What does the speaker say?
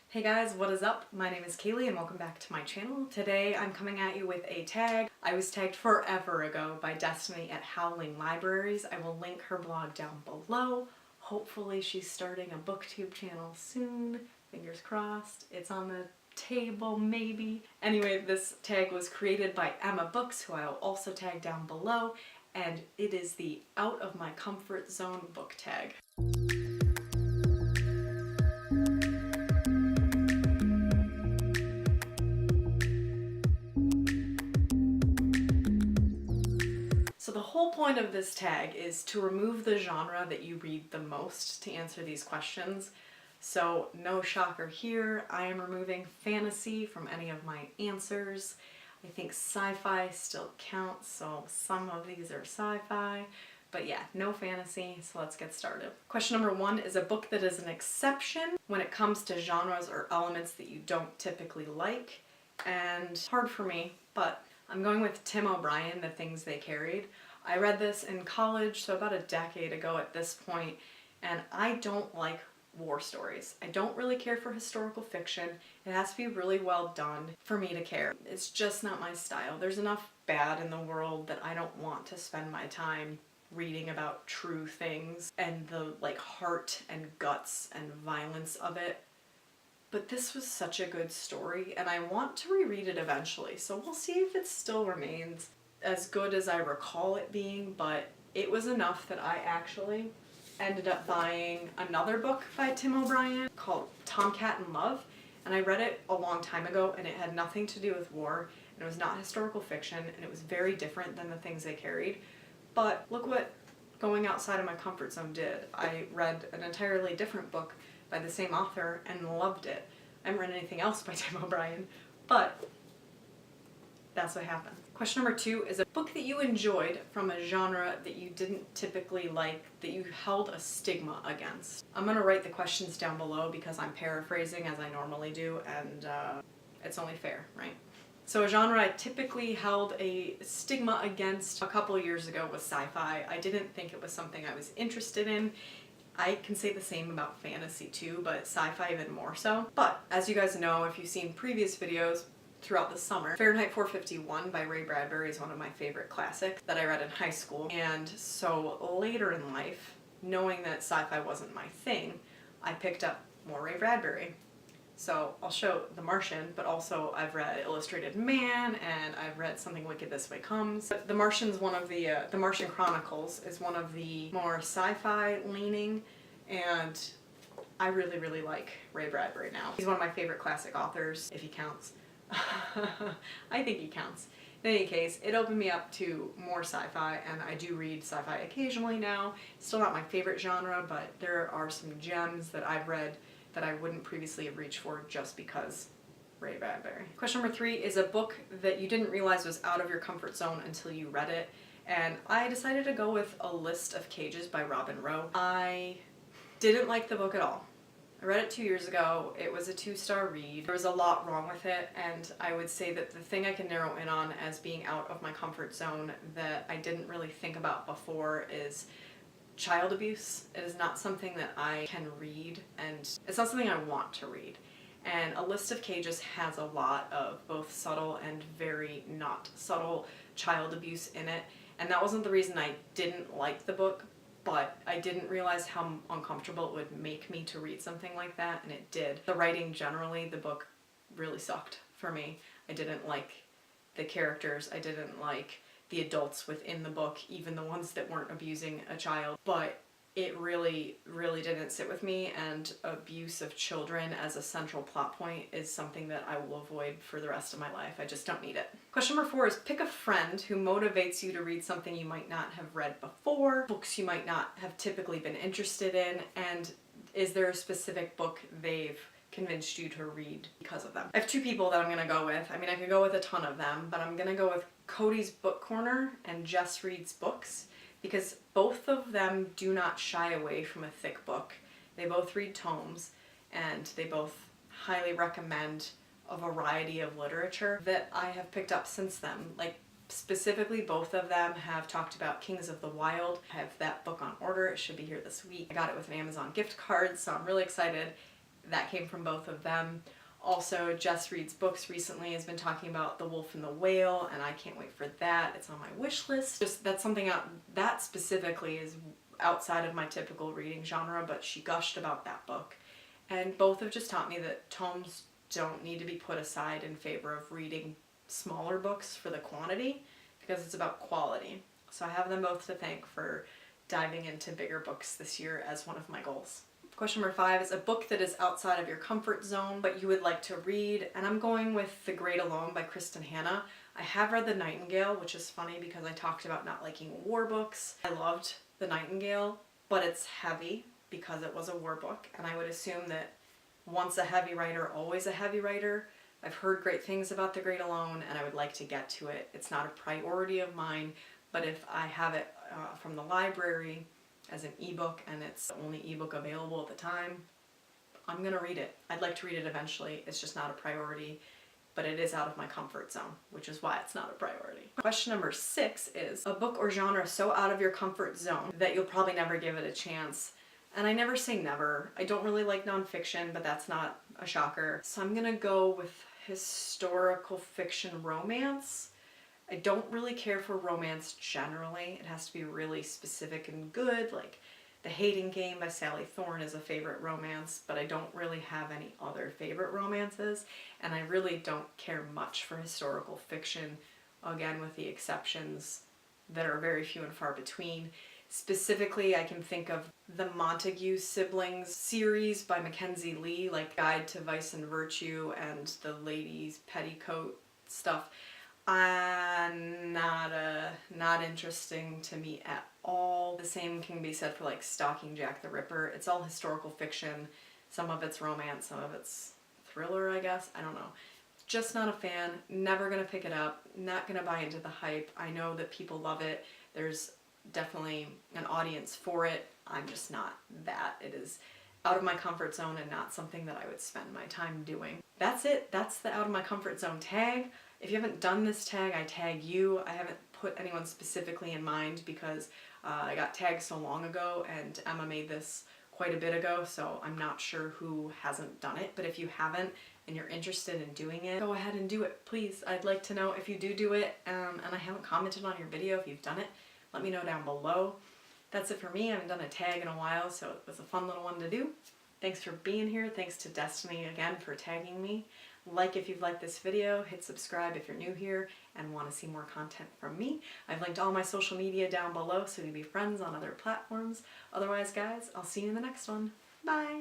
Hey guys, what is up? My name is Kaylee and welcome back to my channel. Today I'm coming at you with a tag. I was tagged forever ago by Destiny at Howling Libraries. I will link her blog down below. Hopefully she's starting a booktube channel soon. Fingers crossed. It's on the table, maybe. Anyway, this tag was created by Emma Books, who I will also tag down below, and it is the Out of My Comfort Zone book tag. So the whole point of this tag is to remove the genre that you read the most to answer these questions. So no shocker here, I am removing fantasy from any of my answers. I think sci-fi still counts, so some of these are sci-fi. But yeah, no fantasy, so let's get started. Question number 1 is a book that is an exception when it comes to genres or elements that you don't typically like. And hard for me, but I'm going with Tim O'Brien, The Things They Carried. I read this in college, so about a decade ago at this point, and I don't like war stories. I don't really care for historical fiction. It has to be really well done for me to care. It's just not my style. There's enough bad in the world that I don't want to spend my time reading about true things and the heart and guts and violence of it. But this was such a good story, and I want to reread it eventually, so we'll see if it still remains as good as I recall it being, but it was enough that I actually ended up buying another book by Tim O'Brien called Tomcat in Love, and I read it a long time ago, and it had nothing to do with war, and it was not historical fiction, and it was very different than The Things They Carried. But look what going outside of my comfort zone did. I read an entirely different book by the same author and loved it. I haven't read anything else by Tim O'Brien, but that's what happened. Question number 2 is a book that you enjoyed from a genre that you didn't typically like, that you held a stigma against. I'm gonna write the questions down below because I'm paraphrasing as I normally do, and it's only fair, right? So a genre I typically held a stigma against a couple years ago was sci-fi. I didn't think it was something I was interested in. I can say the same about fantasy too, but sci-fi even more so. But as you guys know, if you've seen previous videos throughout the summer, Fahrenheit 451 by Ray Bradbury is one of my favorite classics that I read in high school. And so later in life, knowing that sci-fi wasn't my thing, I picked up more Ray Bradbury. So I'll show The Martian, but also I've read Illustrated Man, and I've read Something Wicked This Way Comes. The Martian's one of the Martian Chronicles is one of the more sci-fi leaning, and I really, really like Ray Bradbury now. He's one of my favorite classic authors, if he counts. I think he counts. In any case, it opened me up to more sci-fi, and I do read sci-fi occasionally now. Still not my favorite genre, but there are some gems that I've read that I wouldn't previously have reached for just because Ray Bradbury. Question number 3 is a book that you didn't realize was out of your comfort zone until you read it, and I decided to go with A List of Cages by Robin Rowe. I didn't like the book at all. I read it 2 years ago. It was a 2-star read. There was a lot wrong with it, and I would say that the thing I can narrow in on as being out of my comfort zone that I didn't really think about before is child abuse. It is not something that I can read, and it's not something I want to read. And A List of Cages has a lot of both subtle and very not subtle child abuse in it, and that wasn't the reason I didn't like the book, but I didn't realize how uncomfortable it would make me to read something like that, and it did. The writing generally, the book really sucked for me. I didn't like the characters, I didn't like the adults within the book, even the ones that weren't abusing a child, but it really, really didn't sit with me, and abuse of children as a central plot point is something that I will avoid for the rest of my life. I just don't need it. Question number 4 is pick a friend who motivates you to read something you might not have read before, books you might not have typically been interested in, and is there a specific book they've convinced you to read because of them? I have 2 people that I'm gonna go with. I mean, I could go with a ton of them, but I'm gonna go with Cody's Book Corner and Jess Reads Books, because both of them do not shy away from a thick book. They both read tomes, and they both highly recommend a variety of literature that I have picked up since then. Like, specifically, both of them have talked about Kings of the Wild. I have that book on order. It should be here this week. I got it with an Amazon gift card, so I'm really excited. that came from both of them. Also, Jess Reads Books recently has been talking about The Wolf and the Whale, and I can't wait for that. It's on my wish list. Just that's something that specifically is outside of my typical reading genre, but she gushed about that book. And both have just taught me that tomes don't need to be put aside in favor of reading smaller books for the quantity, because it's about quality. So I have them both to thank for diving into bigger books this year as one of my goals. Question number 5 is a book that is outside of your comfort zone but you would like to read, and I'm going with The Great Alone by Kristen Hanna. I have read The Nightingale, which is funny because I talked about not liking war books. I loved The Nightingale, but it's heavy because it was a war book, and I would assume that once a heavy writer, always a heavy writer. I've heard great things about The Great Alone and I would like to get to it. It's not a priority of mine, but if I have it from the library as an ebook and it's the only ebook available at the time, I'm gonna read it. I'd like to read it eventually. It's just not a priority, but it is out of my comfort zone, which is why it's not a priority. Question number 6 is a book or genre so out of your comfort zone that you'll probably never give it a chance. And I never say never. I don't really like nonfiction, but that's not a shocker. So I'm gonna go with historical fiction romance. I don't really care for romance generally. It has to be really specific and good, like The Hating Game by Sally Thorne is a favorite romance, but I don't really have any other favorite romances, and I really don't care much for historical fiction, again with the exceptions that are very few and far between. Specifically, I can think of the Montague siblings series by Mackenzie Lee, like Guide to Vice and Virtue and the Ladies' Petticoat stuff. Not interesting to me at all. The same can be said for like Stalking Jack the Ripper. It's all historical fiction. Some of it's romance, some of it's thriller, I guess. I don't know. Just not a fan. Never gonna pick it up. Not gonna buy into the hype. I know that people love it. There's definitely an audience for it. I'm just not that. It is out of my comfort zone and not something that I would spend my time doing. That's it. That's the out of my comfort zone tag. If you haven't done this tag, I tag you. I haven't put anyone specifically in mind because I got tagged so long ago and Emma made this quite a bit ago, so I'm not sure who hasn't done it. But if you haven't and you're interested in doing it, go ahead and do it, please. I'd like to know if you do it, and I haven't commented on your video if you've done it. Let me know down below. That's it for me. I haven't done a tag in a while, so it was a fun little one to do. Thanks for being here. Thanks to Destiny again for tagging me. Like if you've liked this video, hit subscribe if you're new here and want to see more content from me. I've linked all my social media down below so we can be friends on other platforms. Otherwise, guys, I'll see you in the next one. Bye!